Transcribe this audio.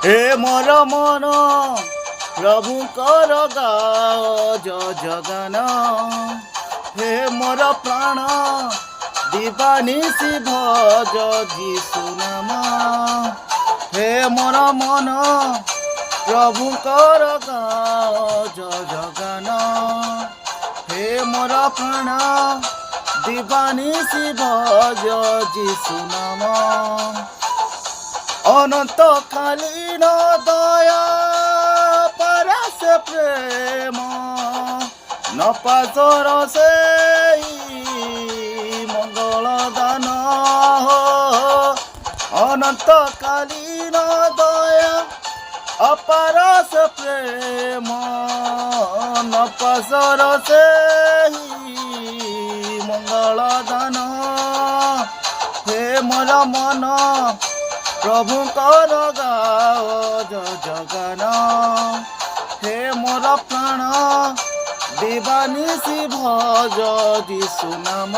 हे मोर मन प्रभुकर गाओ जगन हे मोर प्राण दिवानिशी भज जीशु नाम हे मोर मन प्रभुकर गाओ जगन हे मोर प्राण दिवानिशी भज जीशु नाम अनंत कालीन दया परस प्रेम नपाचर से मंगल दान अनंत कालीन दया अपरस प्रेम नपाचर से मंगल दान हे मोर मन प्रभुकर गाओ जगन हे मोर प्राण दिवानिशी भज जीशु नाम।